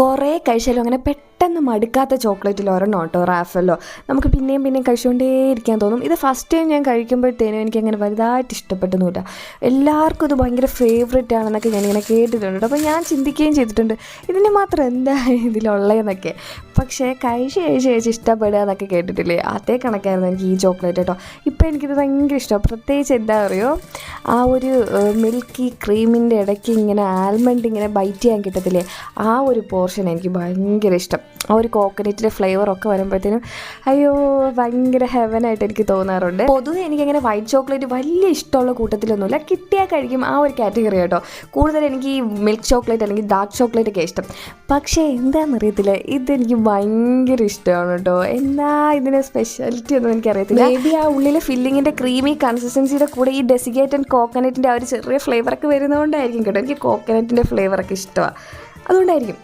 കുറേ കഴിച്ചാലും അങ്ങനെ പെട്ടെന്ന് മടുക്കാത്ത ചോക്ലേറ്റിൽ ഒരെണ്ണം കേട്ടോ റാഫെല്ലോ. നമുക്ക് പിന്നെയും പിന്നെയും കഴിച്ചുകൊണ്ടേയിരിക്കാൻ തോന്നും. ഇത് ഫസ്റ്റ് ടൈം ഞാൻ കഴിക്കുമ്പോഴത്തേനും എനിക്കങ്ങനെ വലുതായിട്ട് ഇഷ്ടപ്പെട്ടൊന്നുമില്ല. എല്ലാവർക്കും ഇത് ഭയങ്കര ഫേവറേറ്റ് ആണെന്നൊക്കെ ഞാനിങ്ങനെ കേട്ടിട്ടുണ്ട് കേട്ടോ. അപ്പോൾ ഞാൻ ചിന്തിക്കുകയും ചെയ്തിട്ടുണ്ട് ഇതിന് മാത്രം എന്താ ഇതിലുള്ളതെന്നൊക്കെ. പക്ഷേ കഴിച്ച് ഇഷ്ടപ്പെടുക എന്നൊക്കെ കേട്ടിട്ടില്ലേ, അതേ കണക്കായിരുന്നു എനിക്ക് ഈ ചോക്ലേറ്റ് കേട്ടോ. ഇപ്പോൾ എനിക്കിത് ഭയങ്കര ഇഷ്ടമാണ്. പ്രത്യേകിച്ച് എന്താ പറയുമോ, ആ ഒരു മിൽക്കി ക്രീമിൻ്റെ ഇടയ്ക്ക് ഇങ്ങനെ ആൽമണ്ട് ഇങ്ങനെ ബൈറ്റ് ചെയ്യാൻ കിട്ടത്തില്ലേ, ആ ഒരു പോർഷൻ എനിക്ക് ഭയങ്കര ഇഷ്ടം. ആ ഒരു കോക്കനറ്റിൻ്റെ ഫ്ലേവറൊക്കെ വരുമ്പോഴത്തേനും അയ്യോ ഭയങ്കര ഹെവനായിട്ട് എനിക്ക് തോന്നാറുണ്ട്. പൊതുവെ എനിക്കങ്ങനെ വൈറ്റ് ചോക്ലേറ്റ് വലിയ ഇഷ്ടമുള്ള കൂട്ടത്തിലൊന്നുമില്ല, കിട്ടിയാൽ കഴിക്കും ആ ഒരു കാറ്റഗറി കേട്ടോ. കൂടുതൽ എനിക്ക് ഈ മിൽക്ക് ചോക്ലേറ്റ് അല്ലെങ്കിൽ ഡാർക്ക് ചോക്ലേറ്റ് ഒക്കെ ഇഷ്ടം. പക്ഷേ എന്താണെന്നറിയത്തില്ല, ഇതെനിക്ക് ഭയങ്കര ഇഷ്ടമാണ് കേട്ടോ. എന്നാ ഇതിന് സ്പെഷ്യാലിറ്റി ഒന്നും എനിക്കറിയത്തില്ല. മേ ബി ആ ഉള്ളിലെ ഫില്ലിങ്ങിൻ്റെ ക്രീമി കൺസിസ്റ്റൻസിയുടെ കൂടെ ഈ ഡെസിക്കേറ്റഡ് കോക്കനറ്റിൻ്റെ ആ ഒരു ചെറിയ ഫ്ലേവറൊക്കെ വരുന്നതുകൊണ്ടായിരിക്കും കേട്ടോ. എനിക്ക് കോക്കനറ്റിൻ്റെ ഫ്ലേവറൊക്കെ ഇഷ്ടമാണ്, അതുകൊണ്ടായിരിക്കും.